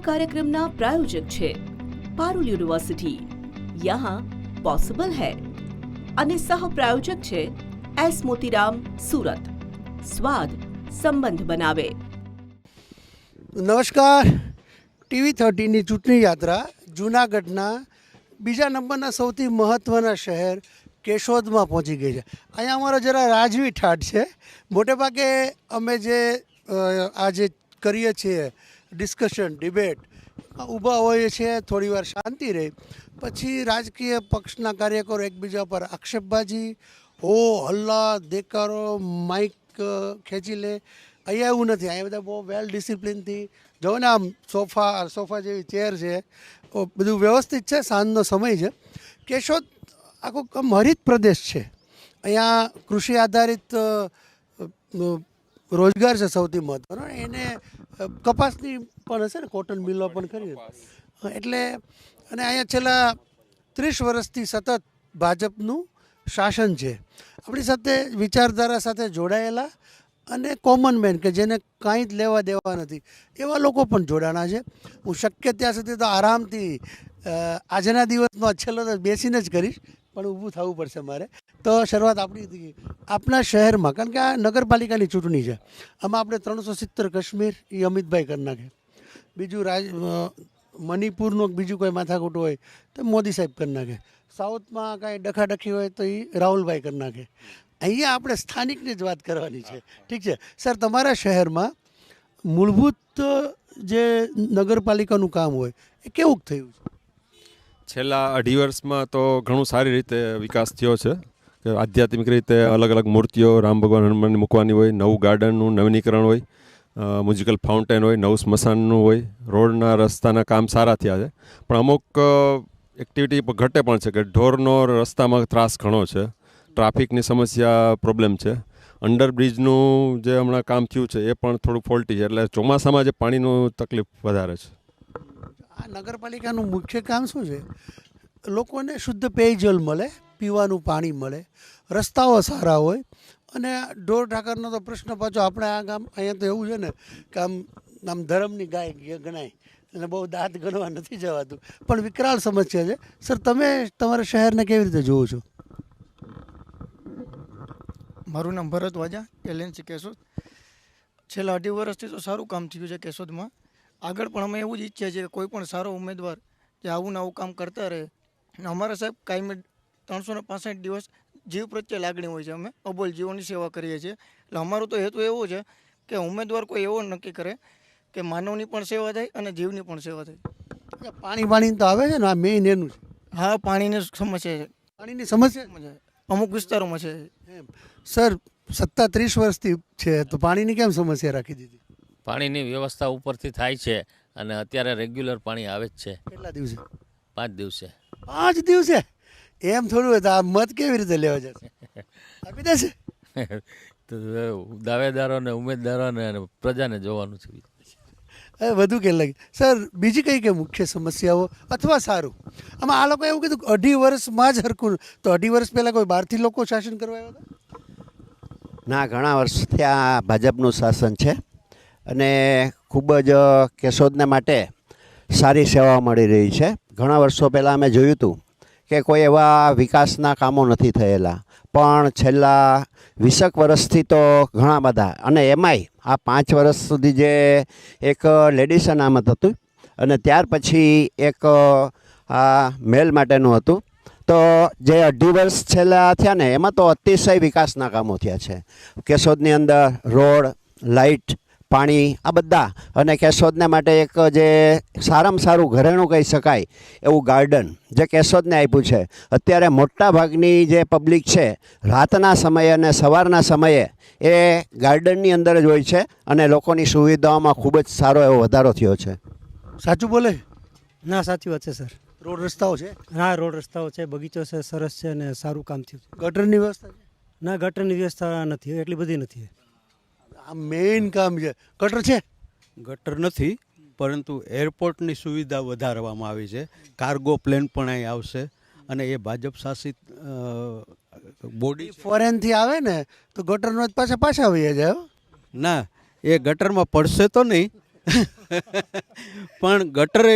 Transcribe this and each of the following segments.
कार्यक्रमना प्रायोजक छे पारुल यूनिवर्सिटी, यहाँ पॉसिबल है અને સહ પ્રાયોજક છે એસ મોતીરામ, સુરત, સ્વાદ સંબંધ બનાવે। નમસ્કાર। TV13ની ચૂંટણી યાત્રા જૂનાગઢના બીજા નંબરના સૌથી મહત્ત્વના શહેર કેશોદમાં પહોંચી ગઈ છે। અહીંયા અમારો જરા રાજવી ઠાઠ છે। મોટે ભાગે અમે જે આજે કરીએ છીએ ડિસ્કશન ડિબેટ ઊભા હોઈએ છીએ, થોડીવાર શાંતિ રહે, પછી રાજકીય પક્ષના કાર્યકરો એકબીજા પર આક્ષેપબાજી, હો હલ્લા, દેકારો, માઇક ખેંચી લે। અહીંયા એવું નથી। અહીંયા બધા બહુ વેલ ડિસિપ્લિનથી જો ને, આમ સોફા જેવી ચેર છે, બધું વ્યવસ્થિત છે। સાંજનો સમય છે। કેશોદ આખો હરિત પ્રદેશ છે। અહીંયા કૃષિ આધારિત રોજગાર છે સૌથી મહત્ત્વનો। એને કપાસની પણ હશે ને, કોટન મિલો પણ ખરી, એટલે અને અહીંયા છેલ્લા 30 વર્ષથી સતત ભાજપનું શાસન છે। આપણી સાથે વિચારધારા સાથે જોડાયેલા અને કોમન મેન કે જેને કાંઈ જ લેવા દેવા નથી એવા લોકો પણ જોડાણા છે। હું શક્ય ત્યાં સુધી તો આરામથી આજના દિવસનો છેલ્લો તો બેસીને જ કરીશ, પણ ઊભું થવું પડશે મારે। તો શરૂઆત આપણી આપણા શહેરમાં, કારણ કે આ નગરપાલિકાની ચૂંટણી છે, આમાં આપણે 370 કાશ્મીર એ અમિતભાઈ કરી નાખે, બીજું મણિપુરનું બીજું કોઈ માથાકૂટ હોય તો મોદી સાહેબ કરી નાખે, સાઉથમાં કાંઈ ડખાડખી હોય તો એ રાહુલભાઈ કરી નાખે। અહીંયા આપણે સ્થાનિકની જ વાત કરવાની છે, ઠીક છે સર? તમારા શહેરમાં મૂળભૂત જે નગરપાલિકાનું કામ હોય એ કેવું થયું છે? છેલ્લા 2.5 વર્ષમાં તો ઘણું સારી રીતે વિકાસ થયો છે કે આધ્યાત્મિક રીતે અલગ અલગ મૂર્તિઓ રામ ભગવાન હનુમાનની મૂકવાની હોય, નવું ગાર્ડનનું નવીનીકરણ હોય, મ્યુઝિકલ ફાઉન્ટેન હોય, નવું સ્મશાનનું હોય, રોડના રસ્તાના કામ સારા થયા છે। પણ અમુક એક્ટિવિટી ઘટે પણ છે કે ઢોરનો રસ્તામાં ત્રાસ ઘણો છે, ટ્રાફિકની સમસ્યા પ્રોબ્લેમ છે, અંડરબ્રિજનું જે હમણાં કામ થયું છે એ પણ થોડુંક ફોલ્ટી છે, એટલે ચોમાસામાં જે પાણીનું તકલીફ વધારે છે। આ નગરપાલિકાનું મુખ્ય કામ શું છે? લોકોને શુદ્ધ પેયજલ મળે, પીવાનું પાણી મળે, રસ્તાઓ સારા હોય, અને ઢોર ઢાકરનો તો પ્રશ્ન પાછો આપણે આ ગામ અહીંયા તો એવું છે ને કે આમ ધર્મની ગાય ગણાય અને બહુ દાંત ગણવા નથી જવાતું, પણ વિકરાળ સમસ્યા છે। સર, તમે તમારા શહેરને કેવી રીતે જુઓ છો? મારું નામ ભરત વાજા, LNC કેશોદ। છેલ્લા 2.5 વર્ષથી તો સારું કામ થયું છે કેશોદમાં। આગળ પણ અમે એવું જ ઈચ્છીએ છીએ કે કોઈ પણ સારો ઉમેદવાર જે આવું ને આવું કામ કરતા રહે। અમારા સાહેબ કાયમી 365 દિવસ જીવ પ્રત્યે લાગણી હોય છે, અમે અબોલ જીવોની સેવા કરીએ છીએ। એટલે અમારો તો હેતુ એવો છે કે ઉમેદવાર કોઈ એવો નક્કી કરે કે માનવની પણ સેવા થાય અને જીવની પણ સેવા થાય। પાણી તો આવે છે ને, આ મેઇન એનું છે। હા, પાણીની સમસ્યા છે, પાણીની સમસ્યા અમુક વિસ્તારોમાં છે। સર, સત્તા 30 વર્ષથી છે તો પાણીની કેમ સમસ્યા રાખી દીધી? પાણીની વ્યવસ્થા ઉપરથી થાય છે અને અત્યારે રેગ્યુલર પાણી આવે જ છે। કેટલા દિવસે? 5 દિવસે। 5 દિવસે? એમ થોડું હોય તો આ મત કેવી રીતે લેવા જશે? આપી દેશે? તો દાવેદારોને, ઉમેદવારોને અને પ્રજાને જોવાનું છે। વધુ કે લાગે સર, બીજી કઈ મુખ્ય સમસ્યાઓ અથવા સારું? આમાં આ લોકો એવું કીધું 2.5 વર્ષમાં જ હરખું, તો 2.5 વર્ષ પહેલાં કોઈ બહારથી લોકો શાસન કરવા આવ્યા હતા? ના, ઘણા વર્ષથી આ ભાજપનું શાસન છે અને ખૂબ જ કેશોદને માટે સારી સેવા મળી રહી છે। ઘણા વર્ષો પહેલાં અમે જોયું હતું કે કોઈ એવા વિકાસના કામો નથી થયેલા, પણ છેલ્લા 20 વર્ષથી તો ઘણા બધા, અને એમાંય આ 5 વર્ષ સુધી જે એક લેડીઝ અનામત હતું અને ત્યાર પછી એક આ મેલ માટેનું હતું, તો જે 2.5 વર્ષ છેલ્લા થયા ને એમાં તો અતિશય વિકાસના કામો થયા છે કેશોદની અંદર। રોડ, લાઇટ, પાણી, આ બધા, અને કેશોદને માટે એક જે સારામાં સારું ઘરેણું કહી શકાય એવું ગાર્ડન જે કેશોદને આપ્યું છે। અત્યારે મોટા ભાગની જે પબ્લિક છે રાતના સમયે અને સવારના સમયે એ ગાર્ડનની અંદર જ હોય છે અને લોકોની સુવિધાઓમાં ખૂબ જ સારો એવો વધારો થયો છે। સાચું બોલે? ના, સાચી વાત છે સર। રોડ રસ્તાઓ છે? હા, રોડ રસ્તાઓ છે, બગીચો છે, સરસ છે અને સારું કામ થયું છે। ગટરની વ્યવસ્થા છે? ના, ગટરની વ્યવસ્થા નથી, એટલી બધી નથી। આ મેઇન કામ છે। ગટર છે? ગટર નથી, પરંતુ એરપોર્ટની સુવિધા વધારવામાં આવી છે। કાર્ગો પ્લેન પણ અહીં આવશે અને એ ભાજપ શાસિત બોડી ફોરેનથી આવે ને તો ગટરનો જ પાછા વહી જાય। ના, એ ગટરમાં પડશે તો નહીં, પણ ગટર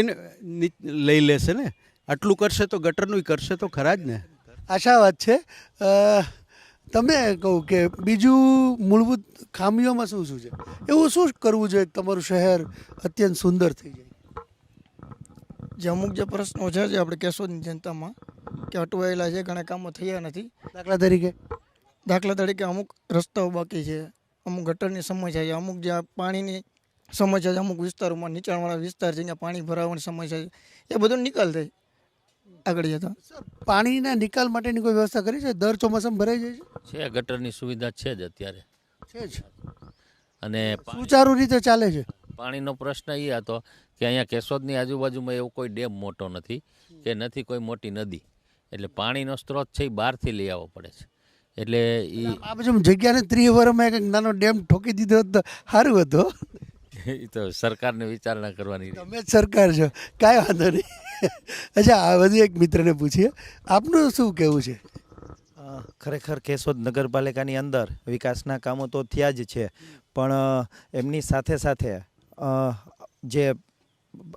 લઈ લેશે ને, આટલું કરશે તો ગટરનું કરશે તો ખરા જ ને. આશાવાદ છે. તમે કહું કે બીજું મૂળભૂત ખામીઓમાં શું શું છે, એવું શું કરવું જોઈએ કે તમારું શહેર અત્યંત સુંદર થઈ જાય? જે અમુક જે પ્રશ્નો છે જે આપણે કેશોદની જનતામાં કે અટવાયેલા છે, ઘણા કામો થયા નથી. દાખલા તરીકે અમુક રસ્તાઓ બાકી છે, અમુક ગટરની સમસ્યા છે, અમુક જે પાણીની સમસ્યા છે, અમુક વિસ્તારોમાં નીચાણવાળા વિસ્તાર છે ત્યાં પાણી ભરાવાની સમસ્યા છે, એ બધો નિકાલ થાય આગળ જતા. પાણીના નિકાલ માટેની કોઈ વ્યવસ્થા કરી છે? દર ચોમાસામાં ભરાઈ જાય છે ગટરની સુવિધા છે જ અત્યારે છે જ, અને સુચારુ રીતે ચાલે છે. પાણીનો પ્રશ્ન એ હતો કે અહીંયા કેશોદની આજુબાજુમાં એવો કોઈ ડેમ મોટો નથી કે નથી કોઈ મોટી નદી, એટલે પાણીનો સ્ત્રોત છે એ બહારથી લઈ આવવો પડે છે. એટલે એ આ બાજુ જગ્યાને 30 વર્ષમાં એક નાનો ડેમ ઠોકી દીધો હોત તો સારું હતું. એ તો સરકારને વિચારણા કરવાની. તમે જ સરકાર છો, કાંઈ વાંધો નહીં. અચ્છા, આ બધું એક મિત્રને પૂછીએ, આપનું શું કહેવું છે? ખરેખર કેશોદ નગરપાલિકાની અંદર વિકાસના કામો તો થયા જ છે, પણ એમની સાથે સાથે જે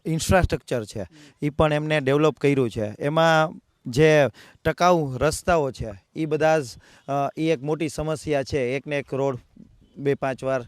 ઇન્ફ્રાસ્ટ્રક્ચર છે એ પણ એમને ડેવલપ કર્યું છે. એમાં જે ટકાઉ રસ્તાઓ છે એ બધા જ એ એક મોટી સમસ્યા છે. એકને એક રોડ 2-5 વાર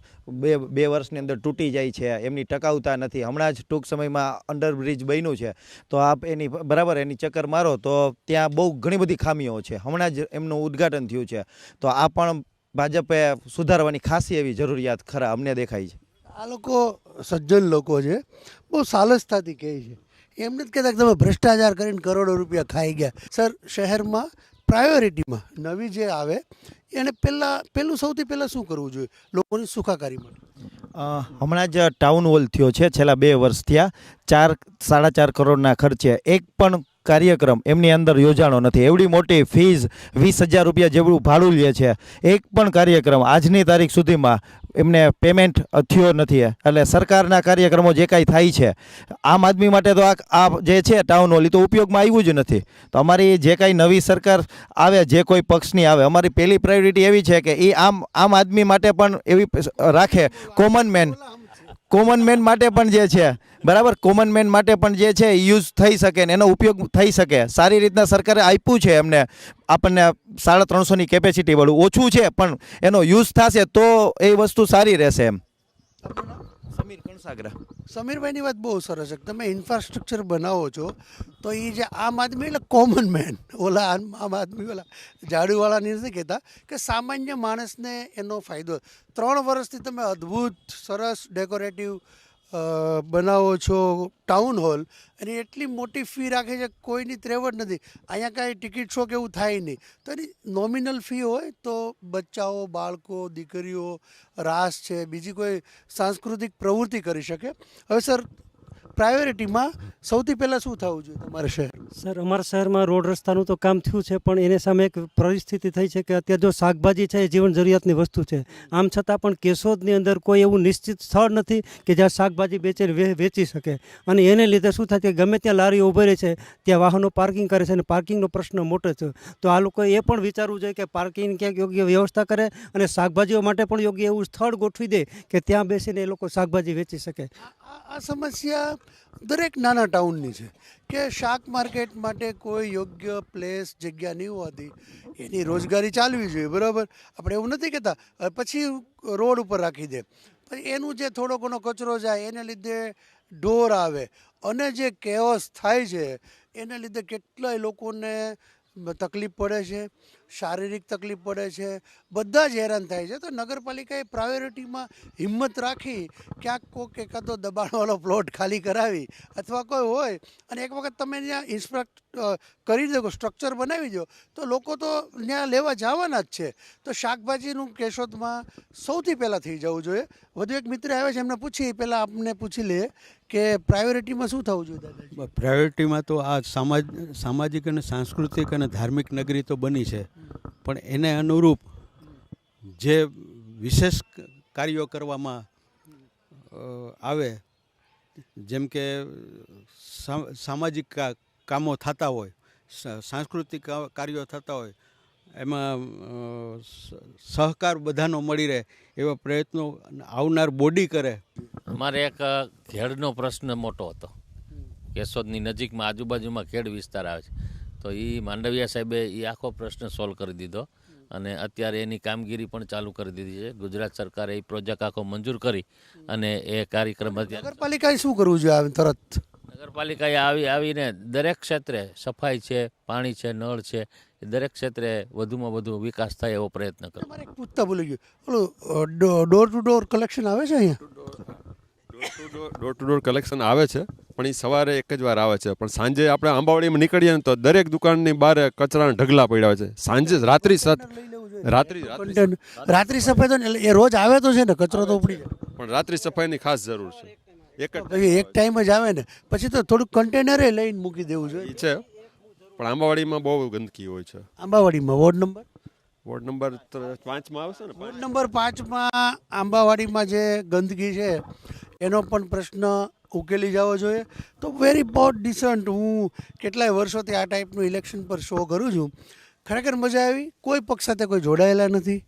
બે વર્ષની અંદર તૂટી જાય છે, એમની ટકાઉતા નથી. હમણાં જ ટૂંક સમયમાં અંડરબ્રિજ બન્યું છે, તો આપ એની ચક્કર મારો તો ત્યાં બહુ ઘણી બધી ખામીઓ છે. હમણાં જ એમનું ઉદ્ઘાટન થયું છે, તો આ પણ ભાજપે સુધારવાની ખાસી એવી જરૂરિયાત ખરા અમને દેખાય છે. આ લોકો સજ્જન લોકો છે, બહુ સાલસતાથી કહે છે, એમ નથી કહેતા કે તમે ભ્રષ્ટાચાર કરીને કરોડો રૂપિયા ખાઈ ગયા. સર, શહેરમાં પ્રાયોરિટીમાં નવી જે આવે એને પહેલું સૌથી પહેલાં શું કરવું જોઈએ લોકોની સુખાકારી માટે? હમણાં જ ટાઉન હોલ થયો છે, છેલ્લા 2 વર્ષ થયા, 4-4.5 કરોડના ખર્ચે એક પણ કાર્યક્રમ એમની અંદર યોજાણો નથી. એવડી મોટી ફીઝ 20,000 રૂપિયા જેવડું ભાડું લે છે, એક પણ કાર્યક્રમ આજની તારીખ સુધીમાં એમને પેમેન્ટ થયો નથી. એટલે સરકારના કાર્યક્રમો જે કાંઈ થાય છે આમ આદમી માટે તો આ જે છે ટાઉન હોલ એ તો ઉપયોગમાં આવ્યું જ નથી. તો અમારી જે કાંઈ નવી સરકાર આવે, જે કોઈ પક્ષની આવે, અમારી પહેલી પ્રાયોરિટી એવી છે કે એ આમ આદમી માટે પણ એવી રાખે, કોમન મેન માટે પણ જે છે બરાબર, કોમન મેન માટે પણ જે છે યુઝ થઈ શકે ને એનો ઉપયોગ થઈ શકે. સારી રીતના સરકારે આપ્યું છે એમને, આપણને 350ની કેપેસિટી વાળું ઓછું છે, પણ એનો યુઝ થશે તો એ વસ્તુ સારી રહેશે એમ. સમીર કણસાગરા. સમીરભાઈની વાત બહુ સરસ છે. તમે ઇન્ફ્રાસ્ટ્રક્ચર બનાવો છો તો એ જે આમ આદમી એટલે કોમન મેન, ઓલા આમ આદમી ઓલા ઝાડુવાળાની નથી કહેતા, કે સામાન્ય માણસને એનો ફાયદો. 3 વર્ષથી તમે અદ્ભુત સરસ ડેકોરેટિવ બનાવો છો ટાઉન હોલ, અને એટલી મોટી ફી રાખે છે, કોઈની ત્રેવડ નથી. અહીંયા કાંઈ ટિકિટ શો કે એવું થાય નહીં, તો એની નોમિનલ ફી હોય તો બચ્ચાઓ, બાળકો, દીકરીઓ રાસ છે, બીજી કોઈ સાંસ્કૃતિક પ્રવૃત્તિ કરી શકે. હવે સર, પ્રાયોરિટીમાં સૌથી પહેલાં શું થવું જોઈએ તમારા શહેર? સર, અમારા શહેરમાં રોડ રસ્તાનું તો કામ થયું છે, પણ એની સામે એક પરિસ્થિતિ થઈ છે કે અત્યારે જો શાકભાજી છે એ જીવન જરૂરિયાતની વસ્તુ છે, આમ છતાં પણ કેશોદની અંદર કોઈ એવું નિશ્ચિત સ્થળ નથી કે જ્યાં શાકભાજી વેચી શકે. અને એને લીધે શું થાય કે ગમે ત્યાં લારીઓ ઊભી રહે છે, ત્યાં વાહનો પાર્કિંગ કરે છે, અને પાર્કિંગનો પ્રશ્ન મોટો છે. તો આ લોકોએ એ પણ વિચારવું જોઈએ કે પાર્કિંગ ક્યાંક યોગ્ય વ્યવસ્થા કરે, અને શાકભાજીઓ માટે પણ યોગ્ય એવું સ્થળ ગોઠવી દે કે ત્યાં બેસીને એ લોકો શાકભાજી વેચી શકે. આ સમસ્યા દરેક નાના ટાઉનની છે કે શાક માર્કેટ માટે કોઈ યોગ્ય પ્લેસ, જગ્યા નહીં હોતી. એની રોજગારી ચાલવી જોઈએ, બરાબર, આપણે એવું નથી કહેતા. પછી રોડ ઉપર રાખી દે, પછી એનું જે થોડો ઘણો કચરો જાય એને લીધે ઢોર આવે, અને જે કેઓસ થાય છે એને લીધે કેટલાય લોકોને તકલીફ પડે છે, શારીરિક તકલીફ પડે છે, બધા જ હેરાન થાય છે. તો નગરપાલિકાએ પ્રાયોરિટીમાં હિંમત રાખી ક્યાંક કોઈક એકાદો દબાણવાળો પ્લોટ ખાલી કરાવી અથવા કોઈ હોય, અને એક વખત તમે ત્યાં ઇન્સ્પેક્ટ કરી દો, સ્ટ્રક્ચર બનાવી દો, તો લોકો તો ત્યાં લેવા જવાના જ છે. તો શાકભાજીનું કેશોદમાં સૌથી પહેલાં થઈ જવું જોઈએ. વધુ એક મિત્ર આવે છે, એમને પૂછી, પહેલાં આપને પૂછી લે કે પ્રાયોરિટીમાં શું થવું જોઈએ દાદાજી? પ્રાયોરિટીમાં તો આ સામાજિક અને સાંસ્કૃતિક અને ધાર્મિક નગરી તો બની છે, પણ એને અનુરૂપ જે વિશેષ કાર્યો કરવામાં આવે, જેમ કે સામાજિક કામો થતા હોય, સાંસ્કૃતિક કાર્યો થતા હોય, એમાં સહકાર બધાનો મળી રહે એવા પ્રયત્નો આવનાર બોડી કરે અમારે એક ખેડનો પ્રશ્ન મોટો હતો. કેશોદની નજીકમાં આજુબાજુમાં ખેડ વિસ્તાર આવે છે, તો એ માંડવિયા સાહેબે એ આખો પ્રશ્ન સોલ્વ કરી દીધો અને અત્યારે એની કામગીરી પણ ચાલુ કરી દીધી છે. ગુજરાત સરકારે એ પ્રોજેક્ટ આખો મંજૂર કરી અને એ કાર્યક્રમ અત્યારે નગરપાલિકાએ શું કરવું જોઈએ આવે તરત? નગરપાલિકાએ આવીને દરેક ક્ષેત્રે સફાઈ છે, પાણી છે, નળ છે, એ દરેક ક્ષેત્રે વધુમાં વધુ વિકાસ થાય એવો પ્રયત્ન કરો. તમારે એક પૂછતા ભૂલી ગયું, ઓલું ડોર ટુ ડોર કલેક્શન આવે છે અહીંયા? ડોર ટુ ડોર કલેક્શન આવે છે, પણ એ સવારે એક જ વાર આવે છે. પણ સાંજે આપણે આંબાવાડીમાં નીકળીએ ને તો દરેક દુકાનની બહાર કચરાના ઢગલા પડ્યા હોય છે. સાંજે રાત્રિ સફાઈ તો એ રોજ આવે તો છે ને, કચરો તો ઉપડી જાય, પણ રાત્રિ સફાઈની ખાસ જરૂર છે. એક ટાઈમ જ આવે ને, પછી તો થોડુંક કન્ટેનરે લઈને મૂકી દેવું જોઈએ. છે, પણ આંબાવાડીમાં બહુ ગંદકી હોય છે. આંબાવાડીમાં વોર્ડ નંબર 5માં આવે છે ને. વોર્ડ નંબર 5માં આંબાવાડીમાં જે ગંદકી છે એનો પણ પ્રશ્ન ઉકેલી જવો જોઈએ. તો વેરી બોટ ડિસન્ટ. હું કેટલાય વર્ષોથી આ ટાઈપનું ઇલેક્શન પર શો કરું છું. ખરેખર મજા આવી. કોઈ પક્ષ સાથે કોઈ જોડાયેલા નથી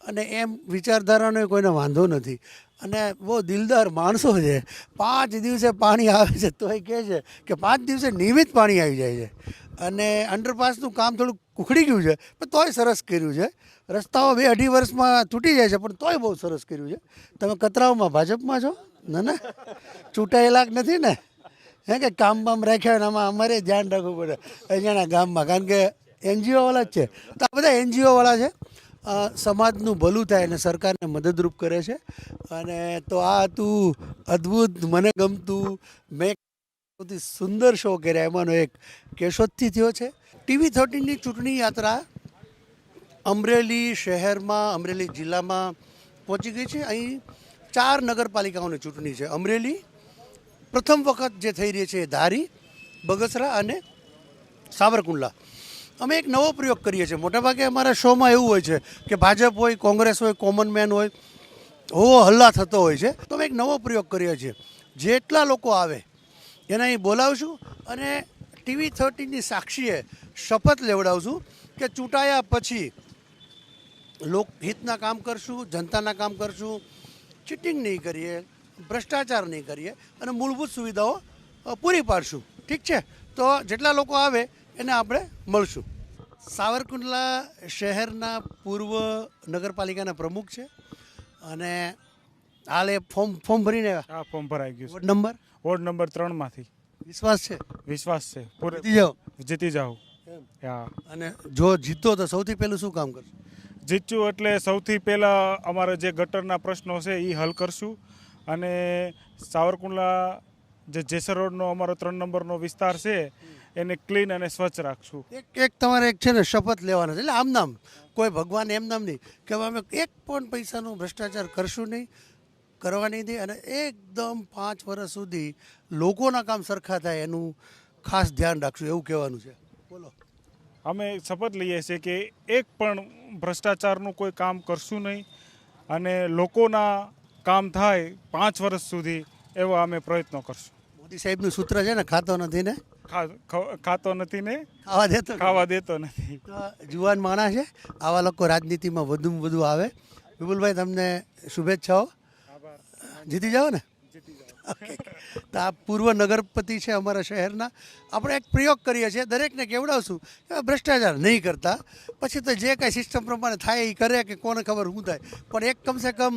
અને એમ વિચારધારાનો કોઈને વાંધો નથી અને બહુ દિલદાર માણસો છે. 5 દિવસે પાણી આવે છે તોય કહે છે કે 5 દિવસે નિયમિત પાણી આવી જાય છે. અને અંડરપાસનું કામ થોડુંક ઉખડી ગયું છે પણ તોય સરસ કર્યું છે. રસ્તાઓ 2-2.5 વર્ષમાં તૂટી જાય છે પણ તોય બહુ સરસ કર્યું છે. તમે કતરાઓમાં ભાજપમાં છો? ના ચૂંટાયેલા નથી ને, હે કે કામ બામ રાખ્યા ને આમાં અમારે ધ્યાન રાખવું પડે અહીંયાના ગામમાં, કારણ કે NGOવાળા જ છે. તો આ બધા NGOવાળા છે, સમાજનું ભલું થાય અને સરકારને મદદરૂપ કરે છે. અને તો આ હતું અદ્ભુત, મને ગમતું, મેં સૌથી સુંદર શો કર્યા એમાંનો એક કેશોદથી થયો છે. TV13ની ચૂંટણી યાત્રા અમરેલી શહેરમાં, અમરેલી જિલ્લામાં પહોંચી ગઈ છે. અહીં 4 નગરપાલિકાઓની ચૂંટણી છે. અમરેલી પ્રથમ વખત જે થઈ રહી છે એ ધારી, બગસરા અને સાવરકુંડલા. અમે એક નવો પ્રયોગ કરીએ છીએ. મોટાભાગે અમારા શોમાં એવું હોય છે કે ભાજપ હોય, કોંગ્રેસ હોય, કોમન મેન હોય, હો હલ્લા થતો હોય છે. તો અમે એક નવો પ્રયોગ કરીએ છીએ. જેટલા લોકો આવે એને અહીં બોલાવશું અને TV13ની સાક્ષીએ શપથ લેવડાવશું કે ચૂંટાયા પછી લોકહિતના કામ કરશું, જનતાના કામ કરશું, ચીટિંગ નહીં કરીએ, ભ્રષ્ટાચાર નહીં કરીએ અને મૂળભૂત સુવિધાઓ પૂરી પાડશું. ઠીક છે? તો જેટલા લોકો આવે એને આપણે મળશું. સાવરકુંડલા શહેરના પૂર્વ નગરપાલિકાના પ્રમુખ છે અને હાલ એ ફોર્મ ભરીને આવ્યા. ફોર્મ ભરાઈ ગયું. વોર્ડ નંબર 3માંથી. વિશ્વાસ છે પૂરે જીતી જાઓ. અને જો જીતો તો સૌથી પહેલું શું કામ કરશું? જીતશું એટલે સૌથી પહેલાં અમારા જે ગટરના પ્રશ્નો છે એ હલ કરશું અને સાવરકુંડલા જે જેસર રોડનો અમારો 3 નંબરનો વિસ્તાર છે એને ક્લીન અને સ્વચ્છ રાખશું. એક તમારે એક છે ને શપથ લેવાના છે, એટલે આમ નામ કોઈ ભગવાન એમ નામ નહીં કે અમે એક પણ પૈસાનો ભ્રષ્ટાચાર કરશું નહીં, કરવા નહીં દે અને એકદમ 5 વર્ષ સુધી લોકોના કામ સરખા થાય એનું ખાસ ધ્યાન રાખશું, એવું કહેવાનું છે. બોલો. અમે શપથ લઈએ છીએ કે એક પણ ભ્રષ્ટાચારનું કોઈ કામ કરશું નહીં અને લોકોના કામ થાય 5 વર્ષ સુધી એવા અમે પ્રયત્નો કરશું. મોદી સાહેબનું સૂત્ર છે ને, ખાતો નથી ને ખાતો નથી ને ખાવા દેતો નથી. જુવાન માણસ છે, આવા લોકો રાજનીતિમાં વધુમાં વધુ આવે. વિપુલભાઈ, તમને શુભેચ્છાઓ. જીતી જાઓ ને. તો આ પૂર્વ નગરપતિ છે અમારા શહેરના. આપણે એક પ્રયોગ કરીએ છીએ, દરેકને કેવડાવશું કે ભ્રષ્ટાચાર નહીં કરતા, પછી તો જે કાંઈ સિસ્ટમ પ્રમાણે થાય એ કરે કે કોને ખબર શું થાય, પણ એક કમસે કમ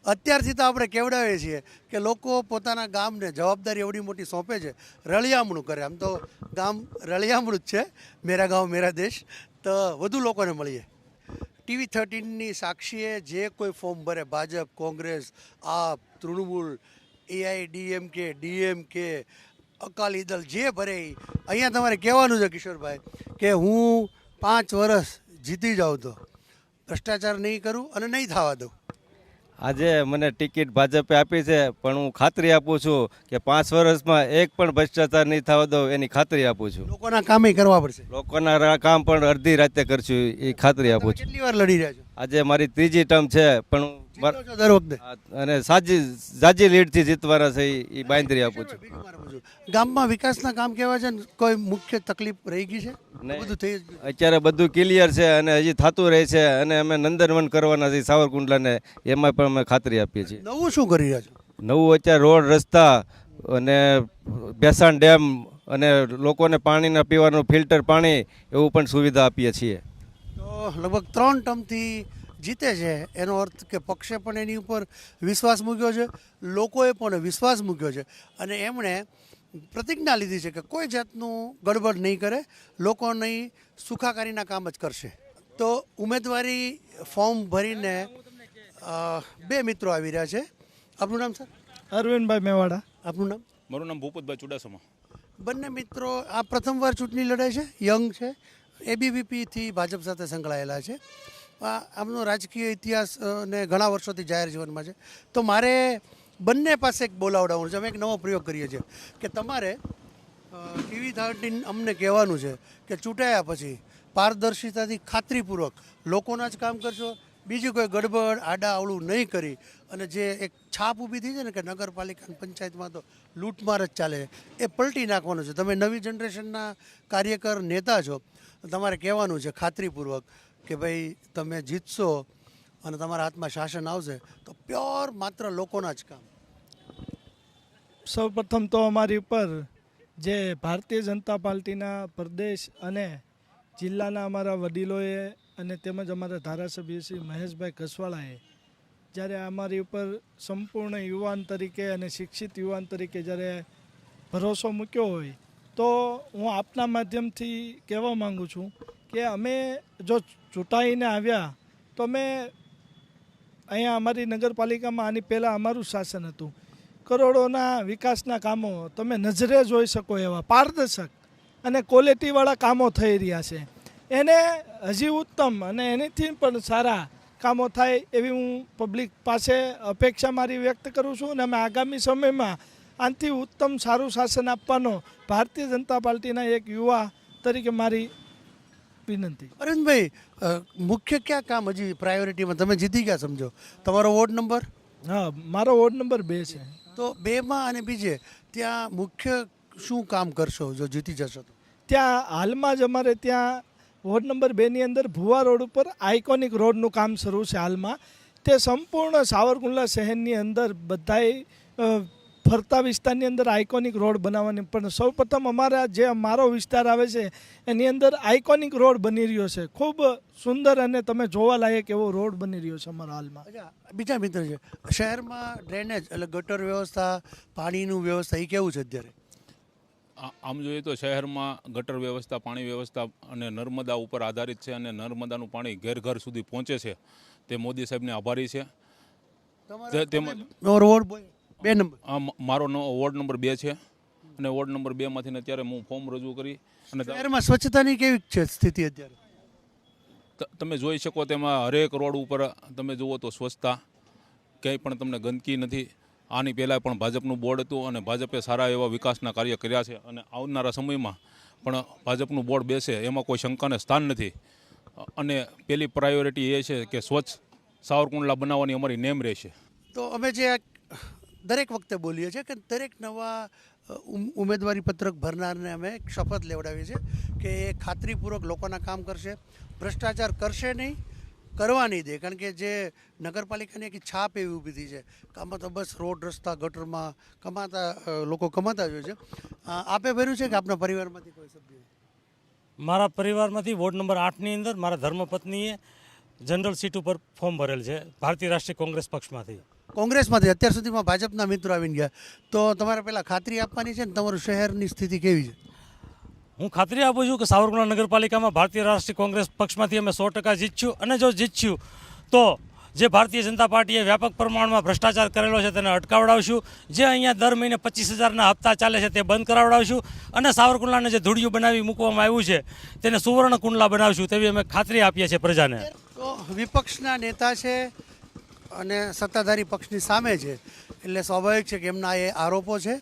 અત્યારથી તો આપણે કેવડાવીએ છીએ કે લોકો પોતાના ગામને જવાબદારી એવડી મોટી સોંપે છે, રળિયામણું કરે. આમ તો ગામ રળિયામણું જ છે, મેરા ગાંવ મેરા દેશ. તો વધુ લોકોને મળીએ. TV13ની સાક્ષીએ જે કોઈ ફોર્મ ભરે, ભાજપ, કોંગ્રેસ, આપ, તૃણમૂલ, AIDMK, DMK, અકાલી દળ, જે ભરે અહીંયા તમારે કહેવાનું છે કિશોરભાઈ કે હું 5 વર્ષ જીતી જાઉં તો ભ્રષ્ટાચાર નહીં કરું અને નહીં થવા દઉં. આજે મને ટિકિટ ભાજપે આપી છે, પણ હું ખાતરી આપું છું કે 5 વર્ષમાં એક પણ ભ્રષ્ટાચાર નહીં થવા દઉં એની ખાતરી આપું છું. લોકોના કામ કરવા પડશે. લોકોના કામ પણ અડધી રાતે કરશું એ ખાતરી આપું છું. કેટલી વાર લડી રહ્યા છો? આજે મારી 3જી ટર્મ છે, પણ દર વખતે અને સાજી લીડથી જીતવાના છે એ બાંયધરી આપું છું. ગામમાં વિકાસના કામ કેવા છે? કોઈ મુખ્ય તકલીફ રહી ગઈ છે? બધું થઈ ગયું અત્યારે બધું ક્લિયર છે અને હજી થતું રહે છે અને અમે નંદનવન કરવાના છીએ સાવરકુંડલાને, એમાં પણ અમે ખાતરી આપીએ છીએ. નવું શું કરી રહ્યા છો? નવું અત્યારે રોડ રસ્તા અને બેસાણ ડેમ અને લોકોને પાણીના પીવાનું ફિલ્ટર પાણી એવું પણ સુવિધા આપીએ છીએ. તો લગભગ 3 ટર્મથી જીતે છે, એનો અર્થ કે પક્ષે પણ એની ઉપર વિશ્વાસ મૂક્યો છે, લોકોએ પણ વિશ્વાસ મૂક્યો છે અને એમણે પ્રતિજ્ઞા લીધી છે કે કોઈ જાતનું ગડબડ નહીં કરે, લોકોની સુખાકારીના કામ જ કરશે. તો ઉમેદવારી ફોર્મ ભરીને 2 મિત્રો આવી રહ્યા છે. આપનું નામ સર? અરવિંદભાઈ મેવાડા. આપનું નામ? મારું નામ ભૂપતભાઈ ચુડાસમા. બંને મિત્રો આ પ્રથમવાર ચૂંટણી લડે છે, યંગ છે, એબીવીપીથી ભાજપ સાથે સંકળાયેલા છે. આમનો રાજકીય ઇતિહાસ ને ઘણા વર્ષોથી જાહેર જીવનમાં છે. તો મારે બંને પાસે એક બોલાવડાવવાનું છે. અમે એક નવો પ્રયોગ કરીએ છીએ કે તમારે ટીવી 13 અમને કહેવાનું છે કે ચૂંટાયા પછી પારદર્શિતાથી ખાતરીપૂર્વક લોકોના જ કામ કરશો, બીજું કોઈ ગડબડ આડાઅવળું નહીં કરી અને જે એક છાપ ઊભી થઈ છે ને કે નગરપાલિકા પંચાયતમાં તો લૂંટમાર જ ચાલે છે, એ પલટી નાખવાનું છે. તમે નવી જનરેશનના કાર્યકર નેતા છો, તમારે કહેવાનું છે ખાતરીપૂર્વક કે ભાઈ તમે જીતશો અને તમારા હાથમાં શાસન આવશે તો પ્યોર માત્ર લોકોના જ કામ. સૌ પ્રથમ તો અમારી ઉપર જે ભારતીય જનતા પાર્ટીના પ્રદેશ અને જિલ્લાના અમારા વડીલોએ અને તેમજ અમારા ધારાસભ્ય શ્રી મહેશભાઈ કસવાળાએ જ્યારે અમારી ઉપર સંપૂર્ણ યુવાન તરીકે અને શિક્ષિત યુવાન તરીકે જ્યારે ભરોસો મૂક્યો હોય તો હું આપના માધ્યમથી કહેવા માગું છું કે અમે જો ચૂંટાઈને આવ્યા તો અમે અહીંયા અમારી નગરપાલિકામાં આની પહેલાં અમારું શાસન હતું. કરોડોના વિકાસના કામો તમે નજરે જોઈ શકો એવા પારદર્શક અને ક્વોલિટીવાળા કામો થઈ રહ્યા છે. એને હજી ઉત્તમ અને એનાથી પણ સારા કામો થાય એવી હું પબ્લિક પાસે અપેક્ષા મારી વ્યક્ત કરું છું અને અમે આગામી સમયમાં આનાથી ઉત્તમ સારું શાસન આપવાનો ભારતીય જનતા પાર્ટીના એક યુવા તરીકે મારી વિનંતી. અરવિંદભાઈ, મુખ્ય ક્યાં કામ હજી પ્રાયોરિટીમાં? તમે જીતી ગયા સમજો. તમારો વોર્ડ નંબર? હા, મારો વોર્ડ નંબર 2 છે. તો 2માં અને બીજે ત્યાં મુખ્ય શું કામ કરશો જો જીતી જશો તો? ત્યાં હાલમાં જ અમારે ત્યાં વોર્ડ નંબર 2ની અંદર ભુવા રોડ ઉપર આઇકોનિક રોડનું કામ શરૂ છે હાલમાં. તે સંપૂર્ણ સાવરકુંડલા શહેરની અંદર બધાય ફરતા વિસ્તારની અંદર આઇકોનિક રોડ બનાવવાની, પણ સૌપ્રથમ અમારા જે મારો વિસ્તાર આવે છે એની અંદર આઇકોનિક રોડ બની રહ્યો છે. ખૂબ સુંદર અને તમે જોવાલાયક એવો રોડ બની રહ્યો છે અમારા હાલમાં. બીજા મિત્ર છે, શહેરમાં ડ્રેનેજ એટલે ગટર વ્યવસ્થા, પાણીનું વ્યવસ્થા એ કેવું છે અત્યારે? આમ જોઈએ તો શહેરમાં ગટર વ્યવસ્થા, પાણી વ્યવસ્થા અને નર્મદા ઉપર આધારિત છે અને નર્મદાનું પાણી ઘર ઘર સુધી પહોંચે છે. તે મોદી સાહેબને આભારી છે. મારો વોર્ડ નંબર 2 છે અને વોર્ડ નંબર 2માંથી અત્યારે હું ફોર્મ રજૂ કરી અને શહેરમાં સ્વચ્છતાની કેવી છે સ્થિતિ અત્યારે? તમે જોઈ શકો તેમાં હરેક રોડ ઉપર તમે જુઓ તો સ્વચ્છતા, ક્યાંય પણ તમને ગંદકી નથી. આની પહેલાં પણ ભાજપનું બોર્ડ હતું અને ભાજપે સારા એવા વિકાસના કાર્ય કર્યા છે અને આવનારા સમયમાં પણ ભાજપનું બોર્ડ બેસે એમાં કોઈ શંકાને સ્થાન નથી. અને પહેલી પ્રાયોરિટી એ છે કે સ્વચ્છ સાવરકુંડલા બનાવવાની અમારી નેમ રહેશે. તો અમે જે દરેક વખતે બોલીએ છીએ કે દરેક નવા ઉમેદવારી પત્રક ભરનારને અમે એક શપથ લેવડાવીએ છીએ કે એ ખાતરીપૂર્વક લોકોના કામ કરશે, ભ્રષ્ટાચાર કરશે નહીં, કરવા નહીં દે. કારણ કે જે નગરપાલિકાની એક છાપ એવી ઊભી થઈ છે કે આમાં તો બસ રોડ રસ્તા ગટરમાં લોકો કમાતા જ હોય છે. આપે ભર્યું છે કે આપના પરિવારમાંથી કોઈ સભ્ય? મારા પરિવારમાંથી વોર્ડ નંબર 8ની અંદર મારા ધર્મપત્નીએ જનરલ સીટ ઉપર ફોર્મ ભરેલ છે ભારતીય રાષ્ટ્રીય કોંગ્રેસ પક્ષમાંથી. કોંગ્રેસમાંથી અત્યાર સુધીમાં ભાજપના મિત્રો આવીને ગયા, તો તમારે પહેલાં ખાતરી આપવાની છે ને તમારું શહેરની સ્થિતિ કેવી છે? હું ખાતરી આપું છું કે સાવરકુંડલા નગરપાલિકામાં ભારતીય રાષ્ટ્રીય કોંગ્રેસ પક્ષમાંથી અમે 100% જીતશું અને જો જીતશું તો જે ભારતીય જનતા પાર્ટીએ વ્યાપક પ્રમાણમાં ભ્રષ્ટાચાર કરેલો છે તેને અટકાવડાવશું. જે અહીંયા દર મહિને 25,000ના હપ્તા ચાલે છે તે બંધ કરાવડાવશું અને સાવરકુંડલાને જે ધૂળિયું બનાવી મૂકવામાં આવ્યું છે તેને સુવર્ણ કુંડલા બનાવશું તેવી અમે ખાતરી આપીએ છીએ પ્રજાને. તો વિપક્ષના નેતા છે અને સત્તાધારી પક્ષની સામે છે એટલે સ્વાભાવિક છે કે એમના એ આરોપો છે.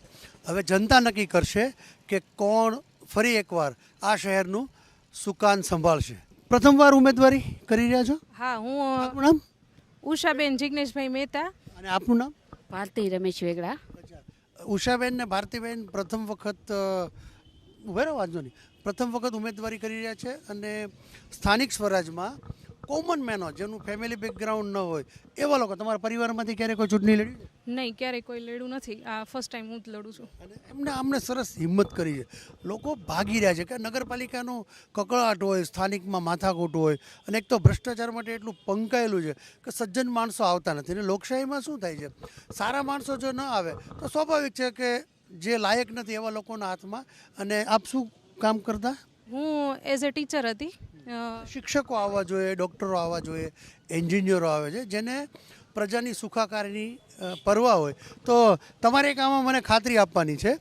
હવે જનતા નક્કી કરશે કે કોણ ફરી એકવાર આ શહેરનું સુકાન સંભાળશે. પ્રથમવાર ઉમેદવારી કરી રહ્યા છો? હા, હું આપનું નામ? ઉષાબેન જિગ્નેશભાઈ મહેતા. અને આપનું નામ? ભારતી રમેશ વેગડા. ઉષાબેન ને ભારતીબેન પ્રથમ વખત વાંધો નહીં, પ્રથમ વખત ઉમેદવારી કરી રહ્યા છે અને સ્થાનિક સ્વરાજમાં કોમન મેનો જેનું ફેમિલી બેકગ્રાઉન્ડ ન હોય એવા લોકો તમારા પરિવારમાંથી ક્યારે કોઈ ચૂંટણી લડી છે? નહીં, ક્યારેય કોઈ લડ્યું નથી. આ ફર્સ્ટ ટાઈમ હું જ લડું છું. એમને આમને સરસ હિંમત કરી છે. લોકો ભાગી રહ્યા છે કે નગરપાલિકાનો કકળાટ હોય, સ્થાનિકમાં માથાકૂટ હોય, અને એક તો ભ્રષ્ટાચાર માટે એટલું પંકાયેલું છે કે સજ્જન માણસો આવતા નથી. અને લોકશાહીમાં શું થાય છે, સારા માણસો જો ન આવે તો સ્વાભાવિક છે કે જે લાયક નથી એવા લોકોના હાથમાં. અને આપ શું કામ કરતા? હું એઝ એ ટીચર હતી. શિક્ષકો આવવા જોઈએ, ડૉક્ટરો આવવા જોઈએ, એન્જિનિયરો આવે છે જેને પ્રજાની સુખાકારીની પરવા હોય. તો તમારે એક આમાં મને ખાતરી આપવાની છે,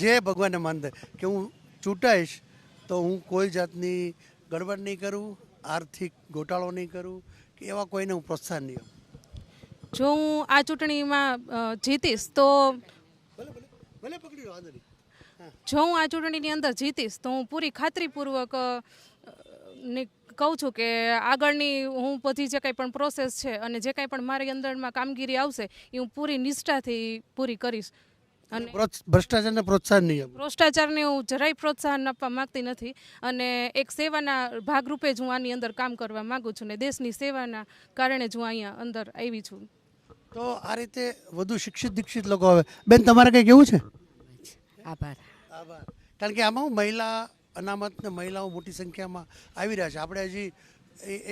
જે ભગવાનને માનતા કે હું ચૂંટાઈશ તો હું કોઈ જાતની ગડબડ નહીં કરું, આર્થિક ગોટાળો નહીં કરું કે એવા કોઈને હું પ્રોત્સાહન નહીં આપું. જો હું આ ચૂંટણીમાં જીતીશ તો ભલે પકડી વાંધો નહીં. જો હું આ ચૂંટણીની અંદર જીતીશ તો હું પૂરી ખાતરીપૂર્વક કહું છું કે આગળની હું બધી જે કંઈ પણ પ્રોસેસ છે અને જે કંઈ પણ મારી અંદરમાં કામગીરી આવશે એ હું પૂરી નિષ્ઠાથી પૂરી કરીશ. અને ભ્રષ્ટાચારને પ્રોત્સાહન નહીં આપું. ભ્રષ્ટાચારને હું જરાય પ્રોત્સાહન આપવા માંગતી નથી. અને એક સેવાના ભાગરૂપે જ હું આની અંદર કામ કરવા માંગુ છું ને દેશની સેવાના કારણે જ હું અહીંયા અંદર આવી છું. તો આ રીતે વધુ શિક્ષિત દીક્ષિત લોકો આવે. બેન, તમારે કંઈ કેવું છે? આભાર. કારણ કે આમાં મહિલા અનામત ને મહિલાઓ મોટી સંખ્યામાં આવી રહ્યા છે. આપણે હજી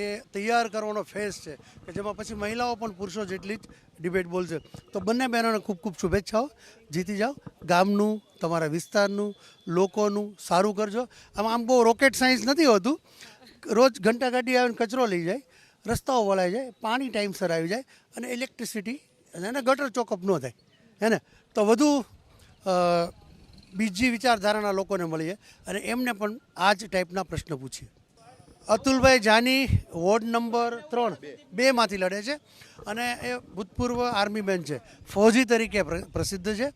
એ તૈયાર કરવાનો ફેઝ છે કે જેમાં પછી મહિલાઓ પણ પુરુષો જેટલી જ ડિબેટ બોલશે. તો બંને બહેનોને ખૂબ ખૂબ શુભેચ્છાઓ. જીતી જાઓ. ગામનું, તમારા વિસ્તારનું, લોકોનું સારું કરજો. આમ બહુ રોકેટ સાયન્સ નથી હોતું. રોજ ઘંટા ગાડી આવીને કચરો લઈ જાય, રસ્તાઓ વળાઈ જાય, પાણી ટાઈમસર આવી જાય અને ઇલેક્ટ્રિસિટી અને ગટર ચોકઅપ ન થાય, હે ને? તો વધુ બીજી વિચારધારાના લોકોને મળીએ અને એમને પણ આ જ ટાઈપના પ્રશ્ન પૂછીએ. અતુલભાઈ જાની વોર્ડ નંબર 2 લડે છે અને એ ભૂતપૂર્વ આર્મી મેન છે, ફૌજી તરીકે પ્રસિદ્ધ છે.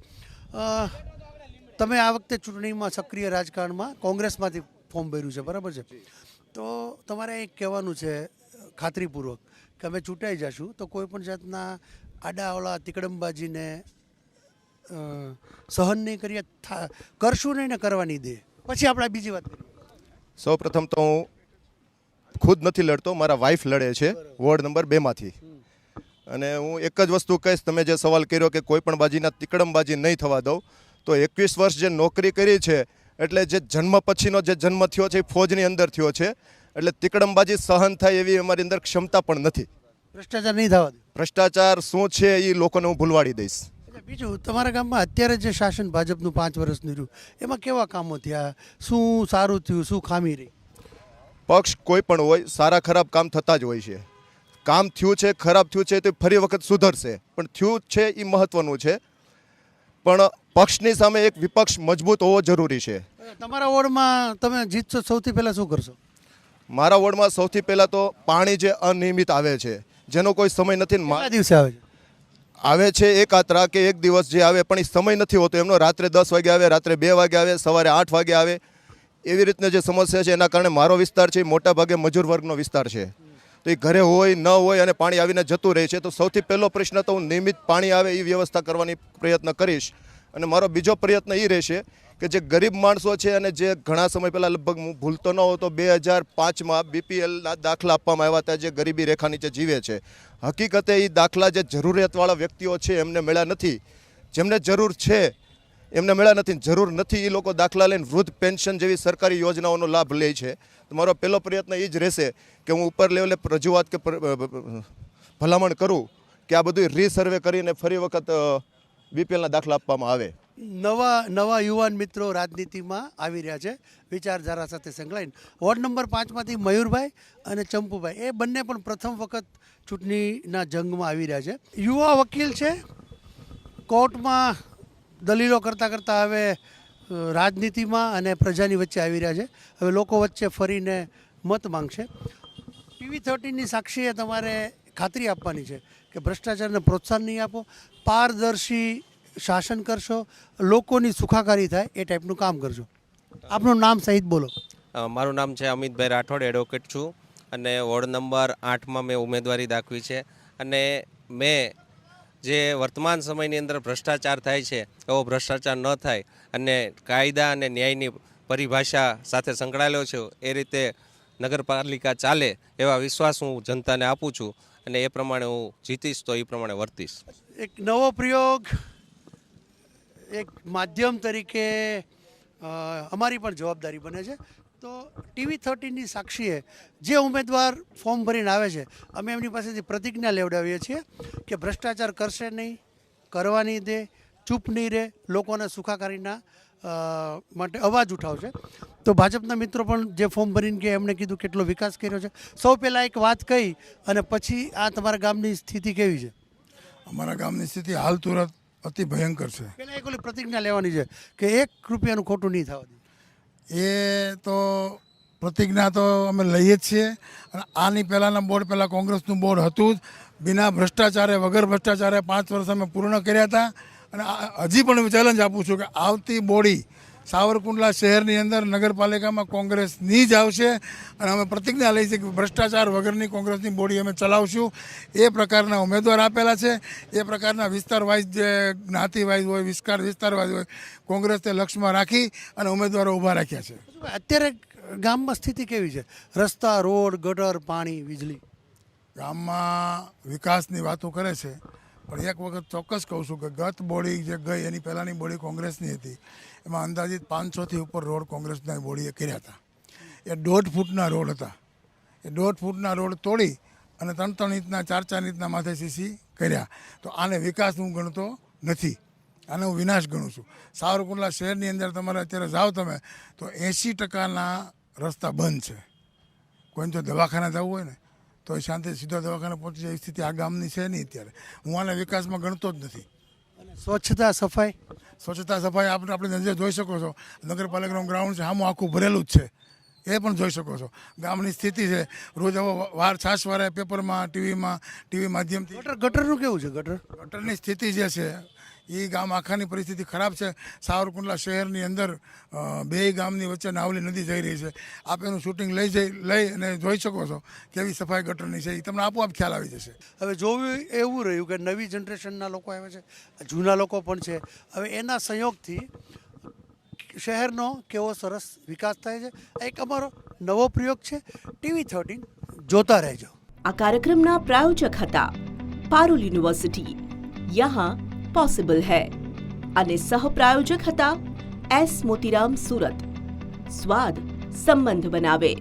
તમે આ વખતે ચૂંટણીમાં સક્રિય રાજકારણમાં કોંગ્રેસમાંથી ફોર્મ ભર્યું છે, બરાબર છે? તો તમારે એક કહેવાનું છે ખાતરીપૂર્વક કે અમે ચૂંટાઈ જશું તો કોઈ પણ જાતના આડાઅવળા તિકડમબાજીને સહન નહીં કરીએ, કરશું નહીં ને કરવા નહીં દે. પછી આપણે બીજી વાત કરીએ. સૌ પ્રથમ તો હું ખુદ નથી લડતો, મારા વાઈફ લડે છે વોર્ડ નંબર 2 અને હું એક જ વસ્તુ કહીશ, તમે જે સવાલ કર્યો કે કોઈ પણ બાજીના તિકડમબાજી નહીં થવા દઉં, તો 21 વર્ષ જે નોકરી કરી છે એટલે જે જન્મ પછીનો જે જન્મ થયો છે એ ફોજની અંદર થયો છે, એટલે તિકડમબાજી સહન થાય એવી અમારી અંદર ક્ષમતા પણ નથી. ભ્રષ્ટાચાર નહીં થવા દે. ભ્રષ્ટાચાર શું છે એ લોકોને હું ભૂલવાડી દઈશ. બીજું, તમારા ગામમાં અત્યારે જે શાસન ભાજપનું 5 વર્ષનું રહ્યું એમાં કેવા કામો થયા, શું સારું થયું, શું ખામી રહી? પક્ષ કોઈ પણ હોય, સારા ખરાબ કામ થતા જ હોય છે. કામ થયું છે, ખરાબ થયું છે તો ફરી વખત સુધરશે, પણ થયું છે એ મહત્વનું છે. પણ પક્ષની સામે એક વિપક્ષ મજબૂત હોવો જરૂરી છે. તમારા વોર્ડમાં તમે જીતશો સૌથી પહેલાં શું કરશો? મારા વોર્ડમાં સૌથી પહેલાં તો પાણી જે અનિયમિત આવે છે, જેનો કોઈ સમય નથી. કેટલા દિવસે આવે છે? આવે છે એક આત્રા કે એક દિવસ જે આવે, પણ એ સમય નથી હોતો એમનો. રાત્રે 10 વાગે આવે, રાત્રે 2 વાગે આવે, સવારે 8 વાગે આવે. એવી રીતના જે સમસ્યા છે એના કારણે મારો વિસ્તાર છે એ મોટા ભાગે મજૂર વર્ગનો વિસ્તાર છે. તો એ ઘરે હોય ન હોય અને પાણી આવીને જતું રહે છે. તો સૌથી પહેલો પ્રશ્ન તો હું નિયમિત પાણી આવે એ વ્યવસ્થા કરવાની પ્રયત્ન કરીશ. અને મારો બીજો પ્રયત્ન એ રહેશે કે જે ગરીબ માણસો છે અને જે ઘણા સમય પહેલાં, લગભગ હું ભૂલતો ન હોઉં તો 2005માં BPLના દાખલા આપવામાં આવ્યા હતા, જે ગરીબી રેખા નીચે જીવે છે. હકીકતે એ દાખલા જે જરૂરિયાતવાળા વ્યક્તિઓ છે એમને મળ્યા નથી, જેમને જરૂર છે એમને મળ્યા નથી. જરૂર નથી એ લોકો દાખલા લઈને વૃદ્ધ પેન્શન જેવી સરકારી યોજનાઓનો લાભ લે છે. તો મારો પહેલો પ્રયત્ન એ જ રહેશે કે હું ઉપર લેવલે રજૂઆત કે ભલામણ કરું કે આ બધું રીસર્વે કરીને ફરી વખત BPLના દાખલા આપવામાં આવે. નવા યુવાન મિત્રો રાજનીતિમાં આવી રહ્યા છે વિચારધારા સાથે સંકળાઈને. વોર્ડ નંબર 5માંથી મયુરભાઈ અને ચંપુભાઈ, એ બંને પણ પ્રથમ વખત ચૂંટણીના જંગમાં આવી રહ્યા છે. યુવા વકીલ છે, કોર્ટમાં દલીલો કરતાં કરતાં હવે રાજનીતિમાં અને પ્રજાની વચ્ચે આવી રહ્યા છે. હવે લોકો વચ્ચે ફરીને મત માંગશે. TV13ની સાક્ષીએ તમારે ખાતરી આપવાની છે કે ભ્રષ્ટાચારને પ્રોત્સાહન નહીં આપો, પારદર્શી શાસન કરશો, લોકોની સુખાકારી થાય એ ટાઈપનું કામ કરજો. આપનું નામ સહિત બોલો. મારું નામ છે અમિતભાઈ રાઠોડ, એડવોકેટ છું અને વોર્ડ નંબર 8માં મેં ઉમેદવારી દાખવી છે. અને મેં જે વર્તમાન સમયની અંદર ભ્રષ્ટાચાર થાય છે એવો ભ્રષ્ટાચાર ન થાય અને કાયદા અને ન્યાયની પરિભાષા સાથે સંકળાયેલો છું. એ રીતે નગરપાલિકા ચાલે એવા વિશ્વાસ હું જનતાને આપું છું અને એ પ્રમાણે હું જીતીશ તો એ પ્રમાણે વર્તીશ. એક નવો પ્રયોગ, એક માધ્યમ તરીકે અમારી પણ જવાબદારી બને છે. તો TV13ની સાક્ષીએ જે ઉમેદવાર ફોર્મ ભરીને આવે છે, અમે એમની પાસેથી પ્રતિજ્ઞા લેવડાવીએ છીએ કે ભ્રષ્ટાચાર કરશે નહીં, કરવા નહીં દે, ચૂપ નહીં રહે, લોકોના સુખાકારીના માટે અવાજ ઉઠાવશે. તો ભાજપના મિત્રો પણ જે ફોર્મ ભરીને કે એમણે કીધું કેટલો વિકાસ કર્યો છે. સૌ પહેલાં એક વાત કહી અને પછી આ તમારા ગામની સ્થિતિ કેવી છે? અમારા ગામની સ્થિતિ હાલ તુરંત અતિ ભયંકર છે. પહેલાં એક ઓલી પ્રતિજ્ઞા લેવાની છે કે 1 રૂપિયાનું ખોટું નહીં થવા દે. એ તો પ્રતિજ્ઞા તો અમે લઈએ જ છીએ. અને આની પહેલાંના બોર્ડ પહેલાં કોંગ્રેસનું બોર્ડ હતું જ. બિના ભ્રષ્ટાચારે, વગર ભ્રષ્ટાચારે 5 વર્ષ અમે પૂર્ણ કર્યા હતા. અને હજી પણ ચેલેન્જ આપું છું કે આવતી બોડી સાવરકુંડલા શહેરની અંદર નગરપાલિકામાં કોંગ્રેસની જ આવશે. અને અમે પ્રતિજ્ઞા લઈ છે કે ભ્રષ્ટાચાર વગરની કોંગ્રેસની બોડી અમે ચલાવશું. એ પ્રકારના ઉમેદવાર આપેલા છે. એ પ્રકારના વિસ્તાર વાઇઝ, જે જ્ઞાતિ વાઇઝ હોય, વિસ્તાર વાઇઝ હોય, કોંગ્રેસને લક્ષ્યમાં રાખી અને ઉમેદવારો ઊભા રાખ્યા છે. અત્યારે ગામમાં સ્થિતિ કેવી છે? રસ્તા, રોડ, ગટર, પાણી, વીજળી? ગામમાં વિકાસની વાતો કરે છે, પણ એક વખત ચોક્કસ કહું છું કે ગત બોડી જે ગઈ એની પહેલાંની બોડી કોંગ્રેસની હતી, એમાં અંદાજિત 500થી ઉપર રોડ કોંગ્રેસના બોડીએ કર્યા હતા. એ 1.5 ફૂટના રોડ હતા. એ 1.5 ફૂટના રોડ તોડી અને 3-3 ઇંચના 4-4 ઇંચના માથે સીસી કર્યા. તો આને વિકાસ હું ગણતો નથી, આને હું વિનાશ ગણું છું. સાવરકુંડલા શહેરની અંદર તમારે અત્યારે જાઓ તમે તો 80% રસ્તા બંધ છે. કોઈને તો દવાખાને જવું હોય ને તો એ શાંતિ સીધા દવાખાને પહોંચી જાય, સ્થિતિ આ ગામની છે નહીં અત્યારે. હું આને વિકાસમાં ગણતો જ નથી. સ્વચ્છતા, સફાઈ? સ્વચ્છતા સફાઈ આપણે નજરે જોઈ શકો છો. નગરપાલિકાનું ગ્રાઉન્ડ છે, આમાં આખું ભરેલું જ છે, એ પણ જોઈ શકો છો. ગામની સ્થિતિ છે, રોજ વાર છાશવારે પેપરમાં, ટીવી માધ્યમથી. ગટરનું કેવું છે? ગટરની સ્થિતિ જે છે એ ગામ આખાની પરિસ્થિતિ ખરાબ છે. સાવરકુંડલા શહેરની અંદર 2 ગામની વચ્ચે નાવલી નદી જઈ રહી છે. આપ એનું શૂટિંગ લઈ અને જોઈ શકો છો કેવી સફાઈ ગટરની છે. એ તમને આપોઆપ ખ્યાલ આવી જશે. હવે જોવું એવું રહ્યું કે નવી જનરેશનના લોકો આવે છે, જૂના લોકો પણ છે. હવે એના સંયોગથી શહેરનો કેવો સરસ વિકાસ થાય છે. એક અમારો નવો પ્રયોગ છે. TV13 જોતા રહેજો. આ કાર્યક્રમના પ્રાયોજક હતા પારુલ યુનિવર્સિટી, યહાં पॉसिबल है, અને સહ પ્રાયોજક હતા S. મોતીરામ સુરત. સ્વાદ સંબંધ બનાવે.